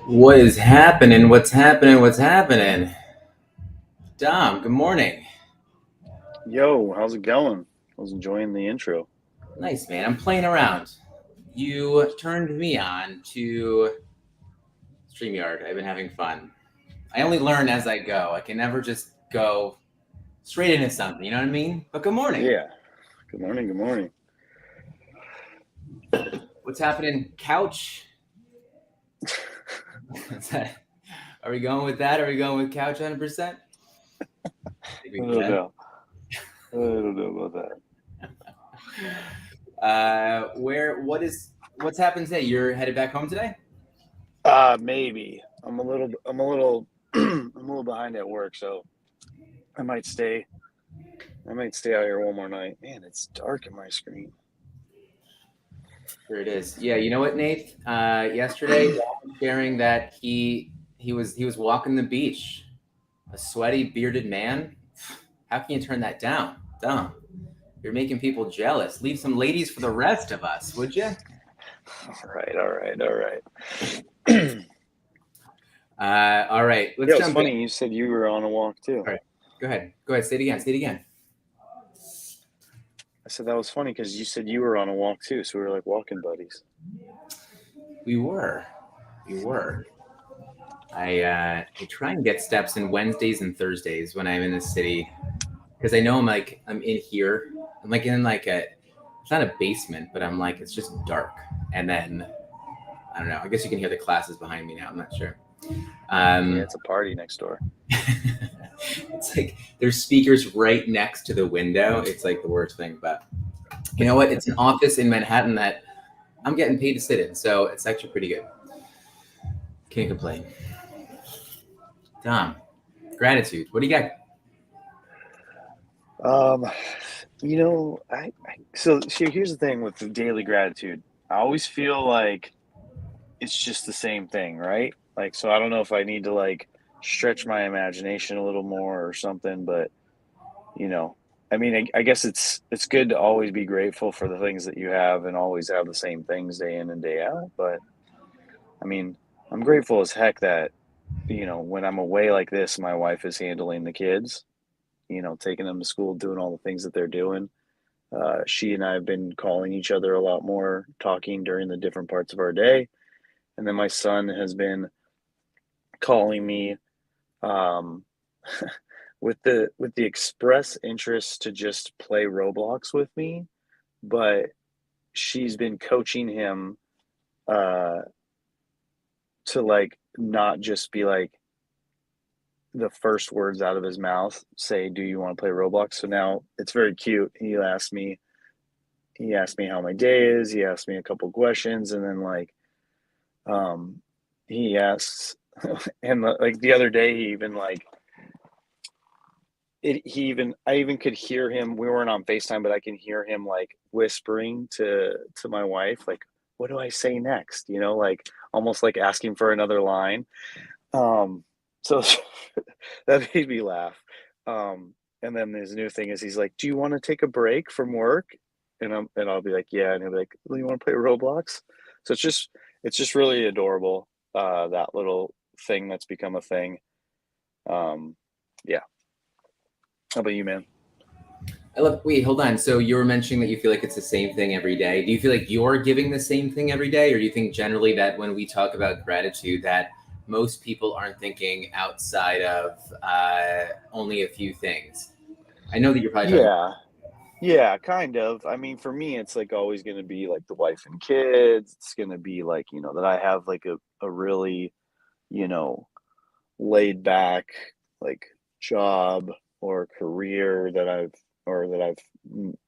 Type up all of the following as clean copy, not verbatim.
What is happening? What's happening? What's happening? Dom, good morning. Yo, how's it going? I was enjoying the intro. Nice, man. I'm playing around. You turned me on to StreamYard. I've been having fun. I only learn as I go. I can never just go straight into something, you know what I mean? But good morning. Yeah. Good morning. Good morning. What's happening? Couch? Are we going with that? Are we going with couch 100%? I think we I can do don't that. know. I don't know about that. What's happened today? You're headed back home today? Maybe. I'm a little behind at work, so I might stay. I might stay out here one more night. Man, it's dark in my screen. Here it is. Yeah, you know what, Nate? Yesterday, Dom was sharing that he was walking the beach, a sweaty, bearded man. How can you turn that down? Dom, you're making people jealous. Leave some ladies for the rest of us, would you? All right. All right. All right. All right, let's Yeah, it's jump in. funny. You said you were on a walk too. All right, go ahead. Go ahead. Say it again. Say it again. I said that was funny because you said you were on a walk too, so we were like walking buddies. We were. We were. I try and get steps in Wednesdays and Thursdays when I'm in the city because I know I'm in here. I'm like in like a it's not a basement, but I'm like it's just dark. And then I don't know. I guess you can hear the classes behind me now. I'm not sure. Yeah, Um, it's a party next door. it's like there's speakers right next to the window. It's like the worst thing, but you know what? It's an office in Manhattan that I'm getting paid to sit in, so it's actually pretty good. Can't complain. Tom, gratitude. What do you got? Um, so see, here's the thing with the daily gratitude. I always feel like it's just the same thing, right? Like, so I don't know if I need to like stretch my imagination a little more or something, but you know, I guess it's good to always be grateful for the things that you have and always have the same things day in and day out. But I mean, I'm grateful as heck that when I'm away like this, my wife is handling the kids, taking them to school, doing all the things that they're doing. She and I have been calling each other a lot more, talking during the different parts of our day. And then my son has been calling me um, with the express interest to just play Roblox with me, but she's been coaching him uh, to like not just be like the first words out of his mouth say, "Do you want to play Roblox?" So now it's very cute. He asked me how my day is. He asked me a couple questions, and then um, he asks, and like the other day, he even like it. He even I even could hear him. We weren't on Facetime, but I can hear him like whispering to my wife, like, "What do I say next?" Like almost like asking for another line. Um, so that made me laugh. And then his new thing is he's like, "Do you want to take a break from work?" And I'll be like, "Yeah." And he'll be like, "Well, you want to play Roblox?" So it's just really adorable. That little thing that's become a thing. Um, yeah. How about you, man? I love. Wait, hold on. So you were mentioning that you feel like it's the same thing every day. Do you feel like you're giving the same thing every day, or do you think generally that when we talk about gratitude, that most people aren't thinking outside of only a few things? I know that you're probably talking. Yeah. Yeah, kind of. I mean, for me, it's like always going to be like the wife and kids. It's going to be like, that I have like a really, you know, laid back like job or career that I've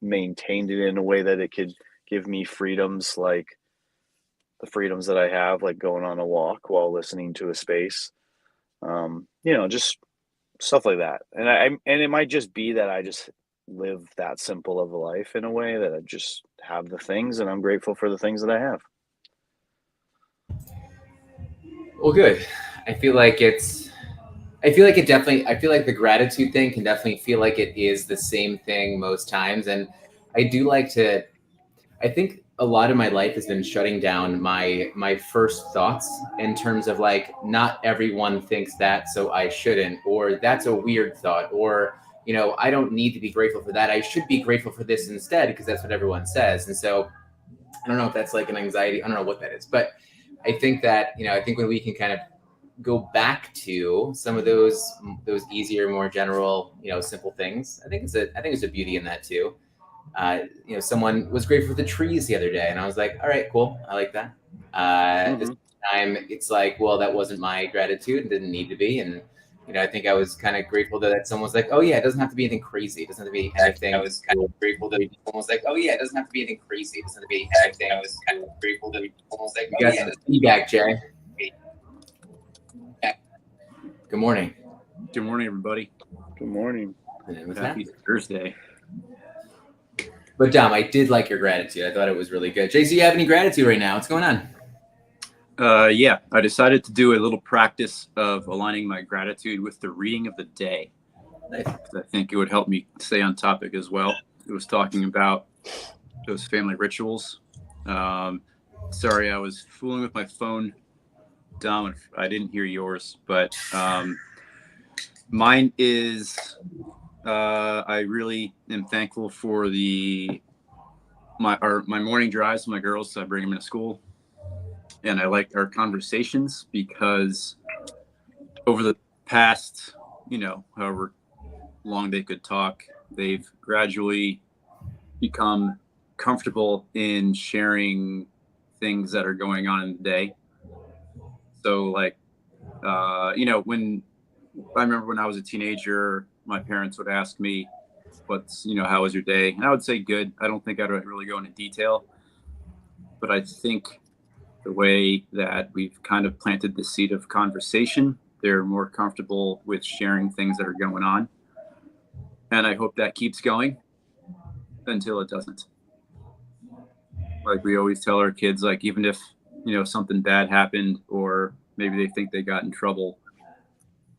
maintained it in a way that it could give me freedoms like the freedoms that I have, like going on a walk while listening to a space. Just stuff like that. And it might just be that I just live that simple of a life in a way that I just have the things and I'm grateful for the things that I have. Well, good. I feel like it's. I feel like it definitely. I feel like the gratitude thing can definitely feel like it is the same thing most times, and I do like to. I think a lot of my life has been shutting down my first thoughts in terms of like, not everyone thinks that, so I shouldn't, or that's a weird thought, or I don't need to be grateful for that. I should be grateful for this instead because that's what everyone says. And so I don't know if that's like an anxiety. I don't know what that is, but I think that I think when we can kind of go back to some of those easier, more general, simple things, I think it's a beauty in that too. Someone was grateful for the trees the other day, and I was like, all right, cool, I like that. This time, it's like, well, that wasn't my gratitude; it didn't need to be. And I think I was kind of grateful that someone was like, oh yeah, it doesn't have to be anything crazy. It doesn't have to be anything. I was kind of grateful that someone was like, oh yeah, it doesn't have to be anything crazy. It doesn't have to be anything. I was kind of grateful that someone was like, oh yeah, some feedback, Jay. Good morning. Good morning, everybody. Good morning. Happy Thursday. But Dom, I did like your gratitude. I thought it was really good. JC, you have any gratitude right now? What's going on? Yeah, I decided to do a little practice of aligning my gratitude with the reading of the day. Nice. I think it would help me stay on topic as well. It was talking about those family rituals. Sorry, I was fooling with my phone, Dom. I didn't hear yours, but mine is I really am thankful for my morning drives with my girls. So I bring them into school. And I like our conversations because over the past, however long they could talk, they've gradually become comfortable in sharing things that are going on in the day. So like, when I remember when I was a teenager, my parents would ask me, how was your day? And I would say good. I don't think I'd really go into detail, but I think the way that we've kind of planted the seed of conversation, they're more comfortable with sharing things that are going on. And I hope that keeps going until it doesn't. Like we always tell our kids, like, even if, something bad happened, or maybe they think they got in trouble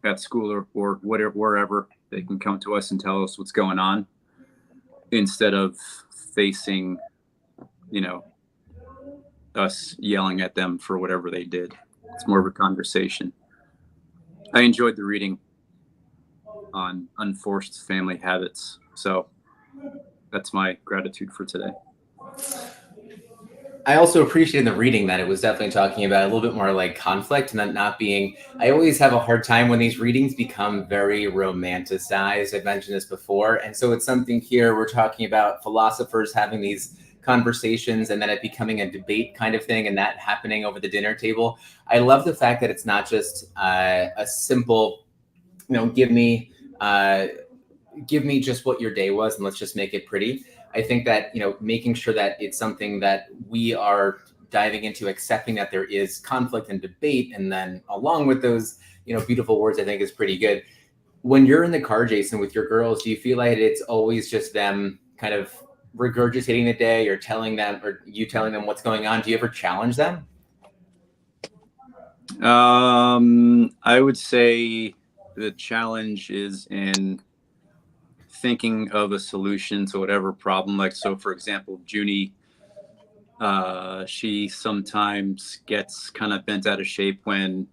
at school or whatever, wherever, they can come to us and tell us what's going on instead of facing, us yelling at them for whatever they did. It's more of a conversation. I enjoyed the reading on unforced family habits. So that's my gratitude for today. I also appreciated the reading that it was definitely talking about a little bit more like conflict and that not being, I always have a hard time when these readings become very romanticized. I've mentioned this before. And so it's something here we're talking about philosophers having these conversations and then it becoming a debate kind of thing and that happening over the dinner table. I love the fact that it's not just a simple, give me just what your day was and let's just make it pretty. I think that, making sure that it's something that we are diving into, accepting that there is conflict and debate. And then along with those, beautiful words, I think is pretty good. When you're in the car, Jason, with your girls, do you feel like it's always just them kind of regurgitating the day or telling them, or you telling them what's going on? Do you ever challenge them? I would say the challenge is in thinking of a solution to whatever problem. Like, so for example, Junie, she sometimes gets kind of bent out of shape when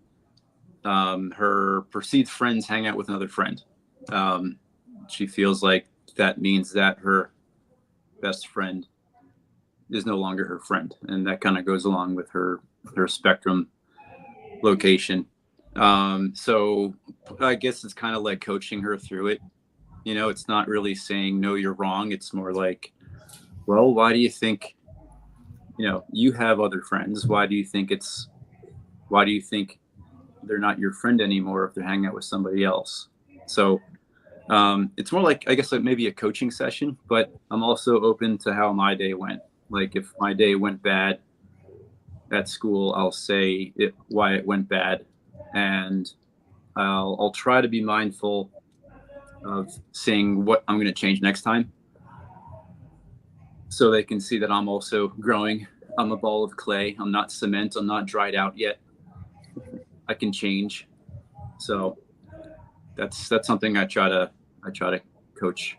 her perceived friends hang out with another friend. She feels like that means that her best friend is no longer her friend. And that kind of goes along with her spectrum location. So I guess it's kind of like coaching her through it. It's not really saying, no, you're wrong. It's more like, well, why do you think, you have other friends? Why do you think they're not your friend anymore if they're hanging out with somebody else? So it's more like, I guess, like maybe a coaching session, but I'm also open to how my day went. Like if my day went bad at school, I'll say why it went bad. And I'll try to be mindful of seeing what I'm going to change next time, so they can see that I'm also growing. I'm a ball of clay. I'm not cement. I'm not dried out yet. I can change. So that's something I try to coach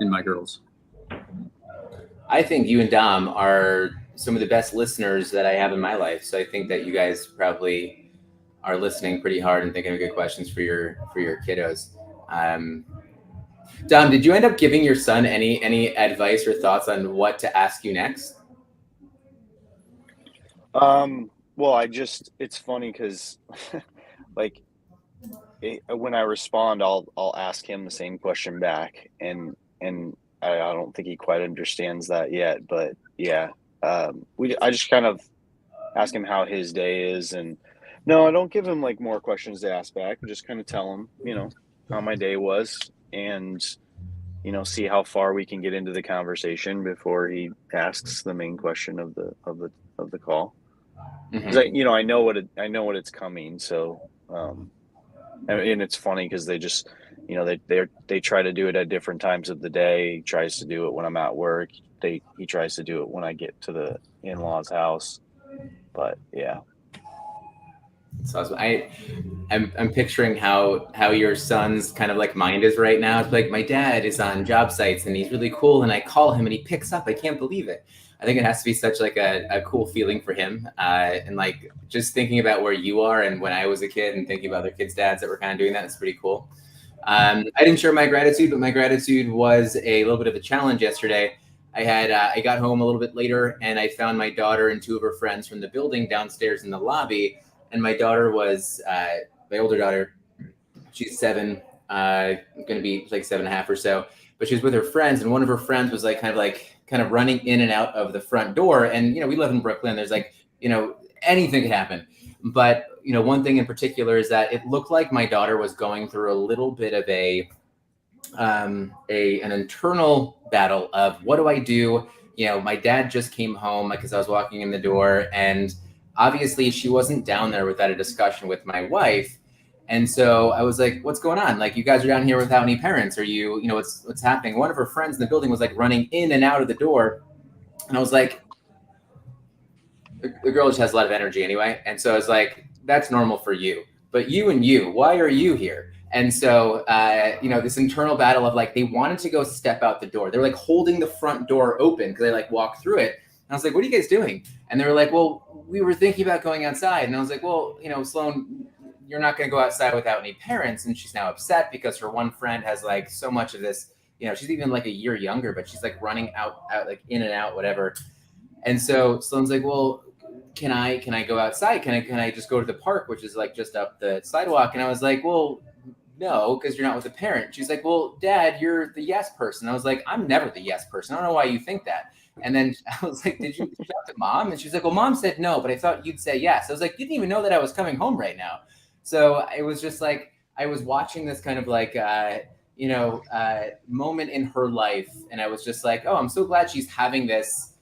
in my girls. I think you and Dom are some of the best listeners that I have in my life. So I think that you guys probably are listening pretty hard and thinking of good questions for your kiddos. Um, Dom, did you end up giving your son any advice or thoughts on what to ask you next? Well, it's funny because like when I respond, I'll ask him the same question back, and I don't think he quite understands that yet. But yeah, I just kind of ask him how his day is, and no, I don't give him like more questions to ask back. I just kind of tell him, how my day was, and see how far we can get into the conversation before he asks the main question of the call. Because Mm-hmm. I know what it's coming. So, and it's funny because they just, they try to do it at different times of the day. He tries to do it when I'm at work. He tries to do it when I get to the in-laws' house. But yeah. So I'm picturing how your son's kind of like mind is right now. It's like my dad is on job sites and he's really cool, and I call him and he picks up. I can't believe it. I think it has to be such like a cool feeling for him. And like just thinking about where you are and when I was a kid and thinking about other kids' dads that were kind of doing that, it's pretty cool. I didn't share my gratitude, but my gratitude was a little bit of a challenge yesterday. I got home a little bit later and I found my daughter and two of her friends from the building downstairs in the lobby, and my daughter was my older daughter. She's 7, going to be like 7.5 or so. But she was with her friends, and one of her friends was like kind of running in and out of the front door. And we live in Brooklyn. There's like anything could happen. But one thing in particular is that it looked like my daughter was going through a little bit of an internal battle of what do I do? My dad just came home because I was walking in the door, and obviously she wasn't down there without a discussion with my wife. And so I was like, what's going on? Like, you guys are down here without any parents. Are what's happening? One of her friends in the building was like running in and out of the door. And I was like, the girl just has a lot of energy anyway. And so I was like, that's normal for you. But you, why are you here? And so, this internal battle of like, they wanted to go step out the door. They're like holding the front door open because they like walk through it. And I was like, what are you guys doing? And they were like, well, we were thinking about going outside. And I was like, well, Sloan, you're not going to go outside without any parents. And she's now upset because her one friend has like so much of this, she's even like a year younger, but she's like running out like in and out, whatever. And so Sloan's like, well, can I go outside? Can I just go to the park, which is like just up the sidewalk? And I was like, well, no, because you're not with a parent. She's like, well, Dad, you're the yes person. I was like, I'm never the yes person. I don't know why you think that. And then I was like, did you talk to Mom? And she's like, well, Mom said no, but I thought you'd say yes. I was like, you didn't even know that I was coming home right now. So it was just like, I was watching this kind of like, moment in her life. And I was just like, oh, I'm so glad she's having this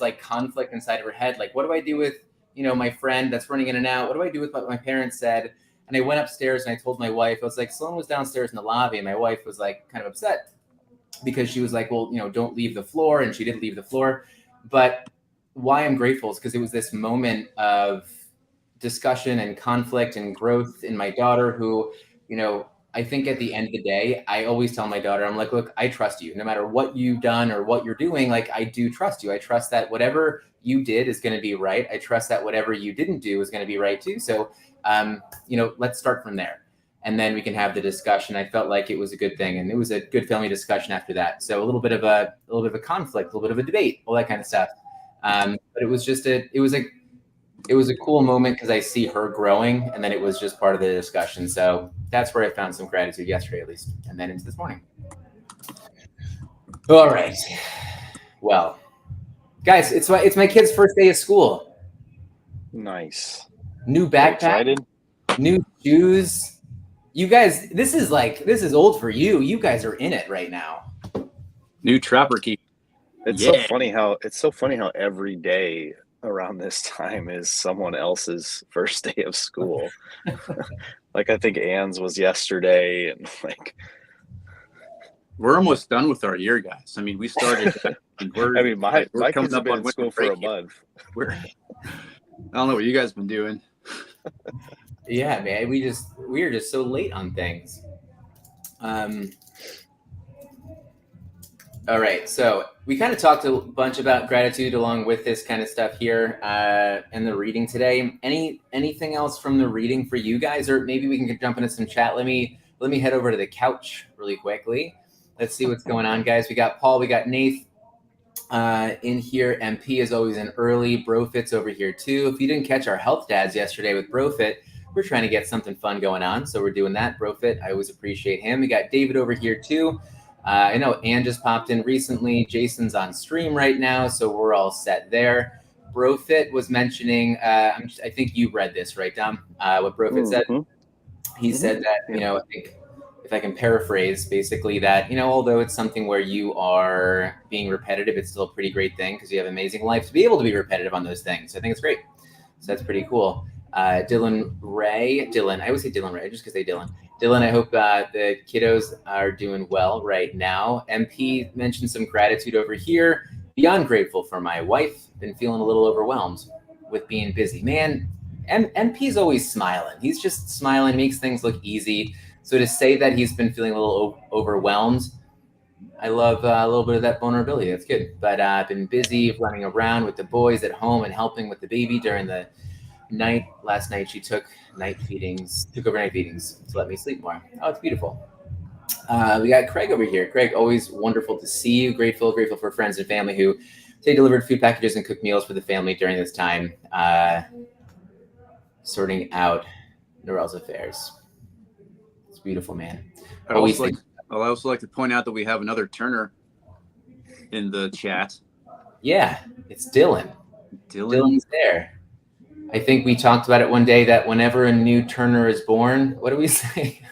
like conflict inside of her head. Like, what do I do with, my friend that's running in and out? What do I do with what my parents said? And I went upstairs and I told my wife, I was like, Sloan was downstairs in the lobby. And my wife was like kind of upset because she was like, well, don't leave the floor. And she did leave the floor. But why I'm grateful is because it was this moment of discussion and conflict and growth in my daughter who, I think at the end of the day, I always tell my daughter, I'm like, look, I trust you. No matter what you've done or what you're doing, like, I do trust you. I trust that whatever you did is going to be right. I trust that whatever you didn't do is going to be right too. So, let's start from there. And then we can have the discussion. I felt like it was a good thing. And it was a good family discussion after that. So a little bit of a conflict, a little bit of a debate, all that kind of stuff. But it was just it was a cool moment because I see her growing, and then it was just part of the discussion. So that's where I found some gratitude yesterday, at least, and then into this morning. All right. Well, guys, it's my kid's first day of school. Nice. New backpack, new shoes. You guys, this is old for you. You guys are in it right now. New trapper key. It's so funny how every day around this time is someone else's first day of school. Like, I think Anne's was yesterday, and like we're almost done with our year, guys. I mean, we started. My kids have been in school for a month. I don't know what you guys have been doing. Yeah, man, we are just so late on things. All right. So we kind of talked a bunch about gratitude along with this kind of stuff here in the reading today. Anything else from the reading for you guys, or maybe we can jump into some chat. Let me head over to the couch really quickly. Let's see what's going on, guys. We got Paul, we got Nath in here. MP is always in early. Brofit's over here too. If you didn't catch our health dads yesterday with Brofit, we're trying to get something fun going on, so we're doing that. Brofit, I always appreciate him. We got David over here too. I know Ann just popped in recently. Jason's on stream right now, so we're all set there. Brofit was mentioning, I think you read this, right, Dom? What Brofit said? He said that, I think if I can paraphrase, basically that, although it's something where you are being repetitive, it's still a pretty great thing because you have an amazing life to be able to be repetitive on those things. So I think it's great. So that's pretty cool. Dylan, I always say Dylan Ray just because they Dylan. Dylan, I hope the kiddos are doing well right now. MP mentioned some gratitude over here. Beyond grateful for my wife. Been feeling a little overwhelmed with being busy. Man, MP's always smiling. He's just smiling, makes things look easy. So to say that he's been feeling a little overwhelmed, I love a little bit of that vulnerability. That's good. But I've been busy running around with the boys at home and helping with the baby during the night. Last night she took overnight feedings to let me sleep more. Oh, it's beautiful. We got Craig over here. Craig, always wonderful to see you. Grateful for friends and family who say delivered food packages and cooked meals for the family during this time, sorting out Norel's affairs. It's beautiful, man. I'd also like to point out that we have another Turner in the chat. Yeah, it's Dylan. Dylan's there. I think we talked about it one day that whenever a new Turner is born, what do we say?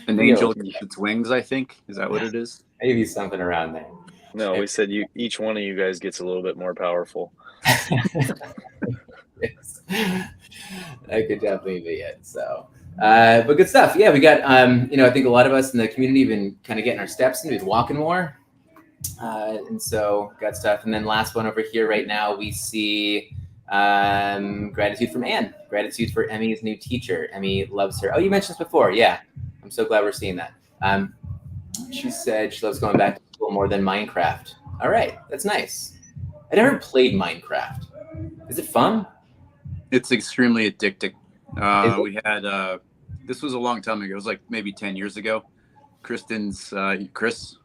An angel gets its wings, I think. Is that what it is? Maybe something around there. No, we said each one of you guys gets a little bit more powerful. Yes. That could definitely be it. So, but good stuff. Yeah, we got, I think a lot of us in the community have been kind of getting our steps in, we've been walking more. And so got stuff. And then last one over here right now, we see gratitude from Anne. Gratitude for Emmy's new teacher. Emmy loves her. Oh, you mentioned this before. Yeah. I'm so glad we're seeing that. She said she loves going back to school more than Minecraft. All right. That's nice. I never played Minecraft. Is it fun? It's extremely addicting. We had, this was a long time ago. It was like maybe 10 years ago. Kristen's, Chris.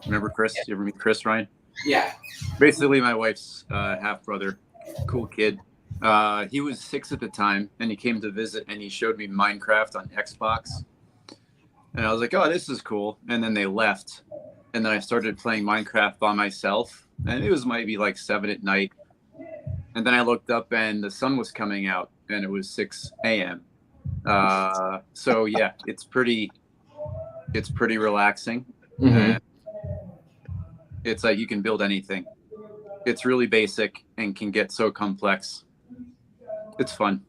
Remember Chris? Yeah. You ever meet Chris, Ryan? Yeah. Basically my wife's half-brother. Cool kid. He was 6 at the time, and he came to visit, and he showed me Minecraft on Xbox. And I was like, oh, this is cool. And then they left. And then I started playing Minecraft by myself. And it was maybe like 7 at night. And then I looked up, and the sun was coming out, and it was 6 a.m. So, yeah, it's pretty relaxing. Mm-hmm. And it's like you can build anything. It's really basic and can get so complex. It's fun.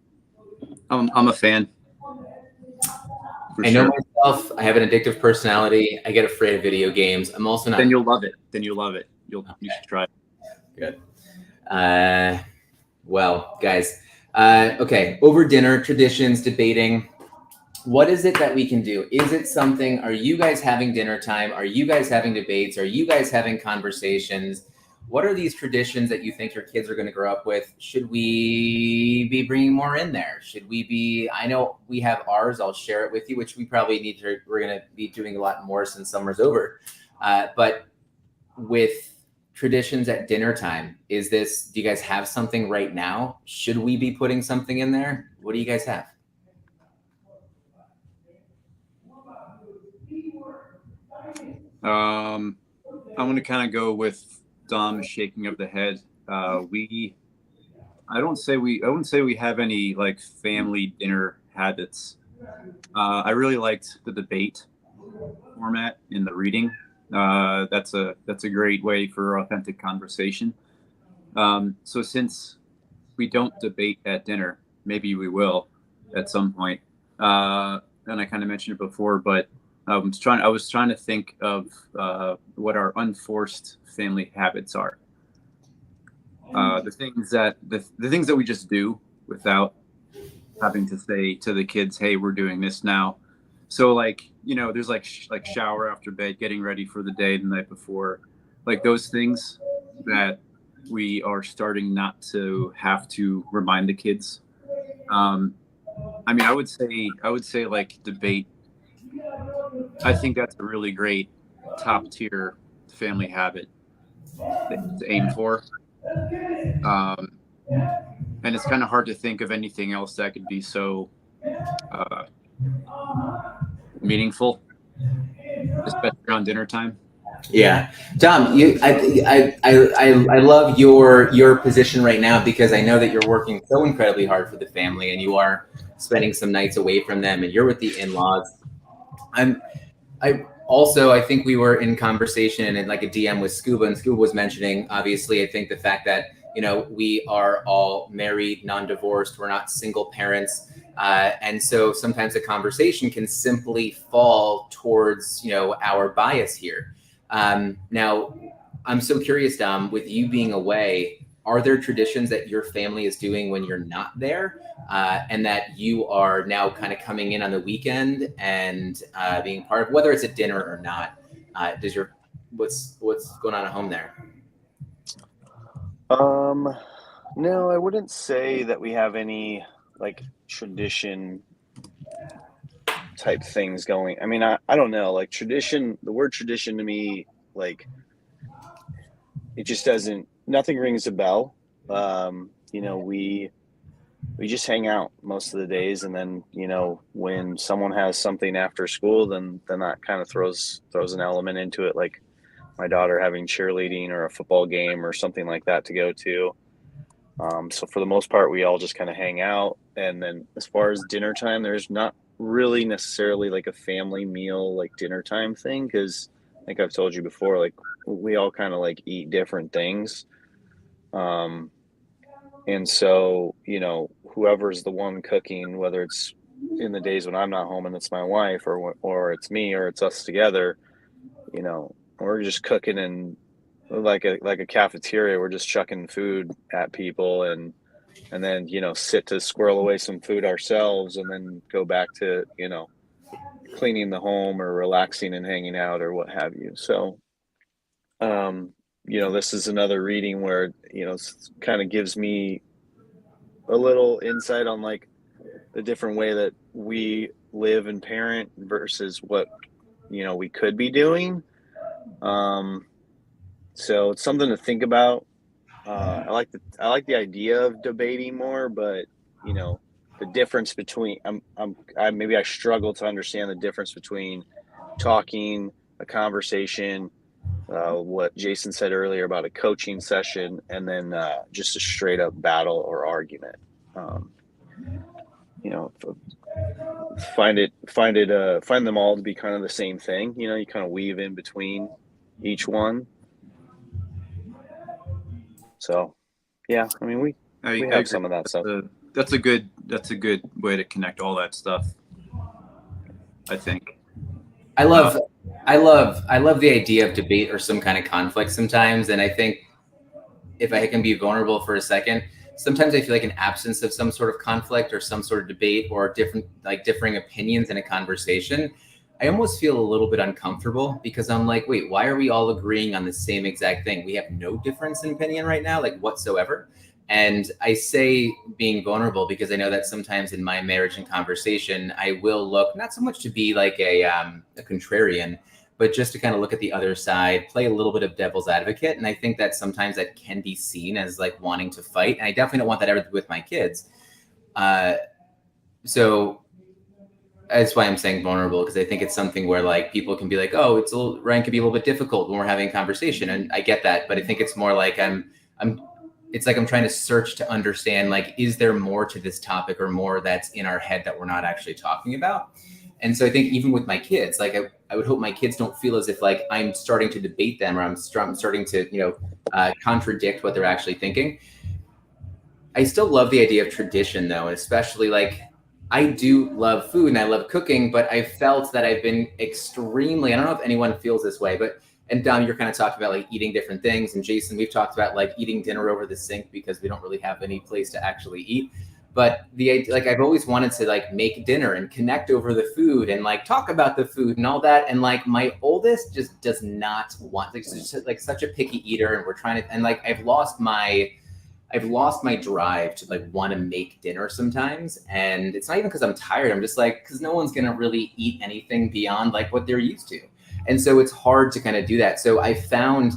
I'm a fan. I know myself. I have an addictive personality. I get afraid of video games. I'm also not. Then you'll love it. You should try it. Good. Well, guys. Okay. Over dinner, traditions, debating. What is it that we can do? Is it something? Are you guys having dinner time? Are you guys having debates? Are you guys having conversations? What are these traditions that you think your kids are going to grow up with? Should we be bringing more in there? Should we be, I know we have ours, I'll share it with you, which we probably we're going to be doing a lot more since summer's over. But with traditions at dinner time, do you guys have something right now? Should we be putting something in there? What do you guys have? I'm going to kind of go with Dom shaking of the head. I wouldn't say we have any like family dinner habits. I really liked the debate format in the reading. That's a great way for authentic conversation. So since we don't debate at dinner, maybe we will at some point. And I kind of mentioned it before, but I was trying to think of what our unforced family habits are. The things that we just do without having to say to the kids, "Hey, we're doing this now." So there's like shower after bed, getting ready for the day the night before. like those things that we are starting not to have to remind the kids. I mean, I would say like debate. I think that's a really great top tier family habit to aim for. And it's kind of hard to think of anything else that could be so meaningful, especially around dinner time. Yeah, Tom, I love your position right now because I know that you're working so incredibly hard for the family, and you are spending some nights away from them, and you're with the in-laws. I think we were in conversation and like a DM with Scuba, and Scuba was mentioning, obviously, I think the fact that, we are all married, non-divorced, we're not single parents. And so sometimes the conversation can simply fall towards, our bias here. Now, I'm so curious, Dom, with you being away, are there traditions that your family is doing when you're not there, and that you are now kind of coming in on the weekend and being part of, whether it's a dinner or not? What's going on at home there? No, I wouldn't say that we have any like tradition type things going. I mean, I don't know, like tradition, the word tradition to me, like it just doesn't, nothing rings a bell. We just hang out most of the days, and then, when someone has something after school, then that kind of throws an element into it, like my daughter having cheerleading or a football game or something like that to go to. So for the most part, we all just kind of hang out. And then as far as dinner time, there's not really necessarily like a family meal, like dinner time thing. Cause like I've told you before, like we all kind of like eat different things. And so, whoever's the one cooking, whether it's in the days when I'm not home and it's my wife, or it's me, or it's us together, we're just cooking and like a cafeteria, we're just chucking food at people and then, sit to squirrel away some food ourselves and then go back to, cleaning the home or relaxing and hanging out or what have you. So, this is another reading where, kind of gives me a little insight on like the different way that we live and parent versus what, we could be doing. So it's something to think about. I like the idea of debating more, but the difference between maybe I struggle to understand the difference between talking, a conversation, what Jason said earlier about a coaching session, and then just a straight up battle or argument. Find them all to be kind of the same thing. You kind of weave in between each one. So, yeah, I mean, we have some of that stuff. That's a good way to connect all that stuff, I think. I love the idea of debate or some kind of conflict sometimes. And I think if I can be vulnerable for a second, sometimes I feel like an absence of some sort of conflict or some sort of debate or differing opinions in a conversation, I almost feel a little bit uncomfortable because I'm like, wait, why are we all agreeing on the same exact thing? We have no difference in opinion right now, like whatsoever. And I say being vulnerable because I know that sometimes in my marriage and conversation, I will look not so much to be like a contrarian, but just to kind of look at the other side, play a little bit of devil's advocate. And I think that sometimes that can be seen as like wanting to fight. And I definitely don't want that ever with my kids. So that's why I'm saying vulnerable, because I think it's something where like people can be like, oh, Ryan can be a little bit difficult when we're having a conversation. And I get that, but I think it's more like it's like I'm trying to search to understand, like, is there more to this topic or more that's in our head that we're not actually talking about? And so I think even with my kids, like I would hope my kids don't feel as if like I'm starting to debate them or I'm starting to, contradict what they're actually thinking. I still love the idea of tradition though, especially like I do love food and I love cooking, but I felt that I've been extremely, I don't know if anyone feels this way, and Dom, you're kind of talking about like eating different things. And Jason, we've talked about like eating dinner over the sink because we don't really have any place to actually eat. But like I've always wanted to like make dinner and connect over the food and like talk about the food and all that. And like my oldest just does not want, like, she's just like such a picky eater, and we're trying to, and like I've lost my drive to like want to make dinner sometimes. And it's not even because I'm tired. I'm just like, because no one's gonna really eat anything beyond like what they're used to. And so it's hard to kind of do that. So I found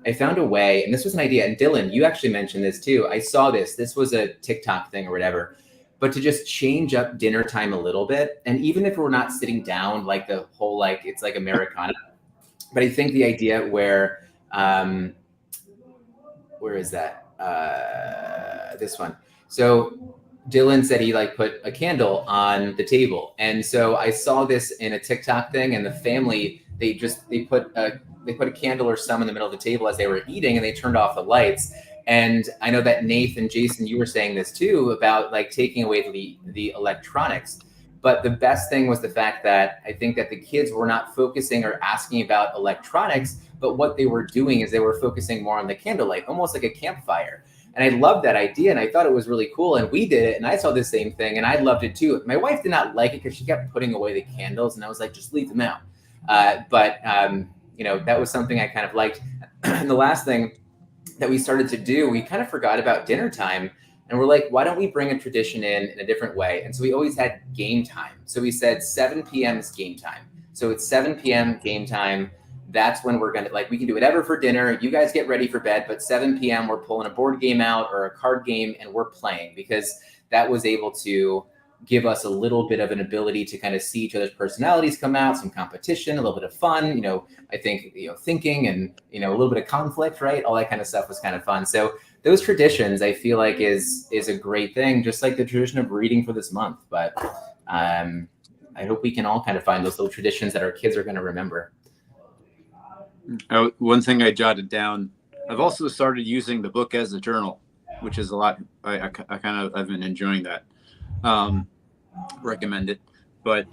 a way, and this was an idea. And Dylan, you actually mentioned this too. I saw this. This was a TikTok thing or whatever, but to just change up dinner time a little bit. And even if we're not sitting down, like the whole, like, it's like Americana, but I think the idea where is that? This one. So Dylan said he like put a candle on the table. And so I saw this in a TikTok thing, and the family, they put a candle or some in the middle of the table as they were eating, and they turned off the lights. And I know that Nathan and Jason, you were saying this too, about like taking away the electronics. But the best thing was the fact that I think that the kids were not focusing or asking about electronics, but what they were doing is they were focusing more on the candlelight, almost like a campfire. And I loved that idea, and I thought it was really cool. And we did it, and I saw the same thing, and I loved it too. My wife did not like it because she kept putting away the candles, and I was like, just leave them out. But that was something I kind of liked. And the last thing that we started to do, we kind of forgot about dinner time. And we're like, why don't we bring a tradition in a different way? And so we always had game time. So we said 7 p.m. is game time. So it's 7 p.m. game time. That's when we're going to, like, we can do whatever for dinner. You guys get ready for bed, but 7 p.m. we're pulling a board game out or a card game, and we're playing, because that was able to give us a little bit of an ability to kind of see each other's personalities come out, some competition, a little bit of fun, I think, thinking and, a little bit of conflict, right? All that kind of stuff was kind of fun. So those traditions, I feel like is a great thing, just like the tradition of reading for this month. But I hope we can all kind of find those little traditions that our kids are going to remember. One thing I jotted down, I've also started using the book as a journal, which is a lot. I've been enjoying that. Recommend it. But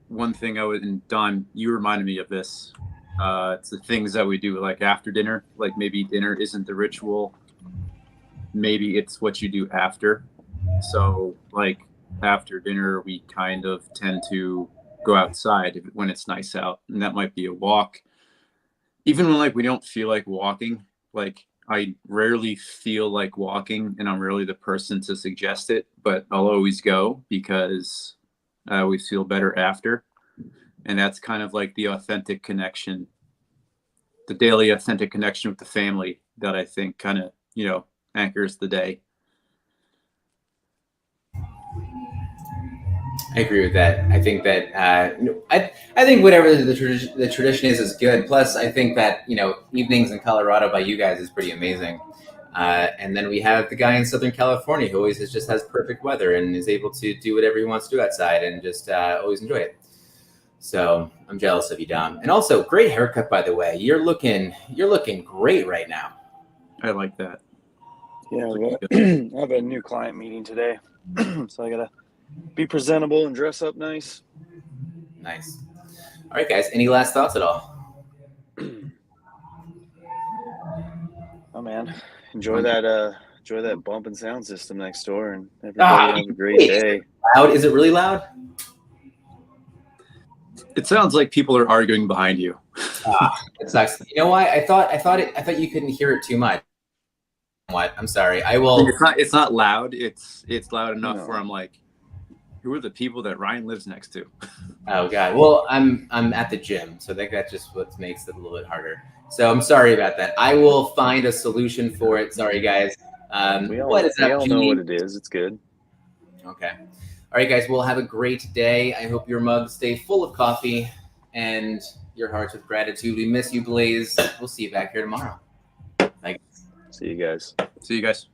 one thing and Don, you reminded me of this. It's the things that we do like after dinner. Like maybe dinner isn't the ritual. Maybe it's what you do after. So like after dinner, we kind of tend to go outside when it's nice out, and that might be a walk. Even when like we don't feel like walking, like I rarely feel like walking, and I'm rarely the person to suggest it, but I'll always go because I always feel better after. And that's kind of like the authentic connection, the daily authentic connection with the family that I think kind of, anchors the day. I agree with that. I think that I think whatever the tradition is good. Plus, I think that evenings in Colorado by you guys is pretty amazing. And then we have the guy in Southern California who always just has perfect weather and is able to do whatever he wants to do outside and just always enjoy it. So I'm jealous of you, Dom. And also, great haircut, by the way. You're looking great right now. I like that. Yeah, I have a new client meeting today, so I gotta be presentable and dress up nice. Nice. All right, guys. Any last thoughts at all? Oh man, enjoy that bump and sound system next door, and everybody have a great day. Loud? Is it really loud? It sounds like people are arguing behind you. It sucks. You know why? I thought you couldn't hear it too much. What? I'm sorry. I will. It's not loud. It's loud enough where I'm like, who are the people that Ryan lives next to? Oh God. Well, I'm at the gym, so I think that's just what makes it a little bit harder. So I'm sorry about that. I will find a solution for it. Sorry, guys. We all know what it is. It's good. Okay. All right, guys. We'll have a great day. I hope your mugs stay full of coffee and your hearts with gratitude. We miss you, Blaze. We'll see you back here tomorrow. Thanks. See you guys. See you guys.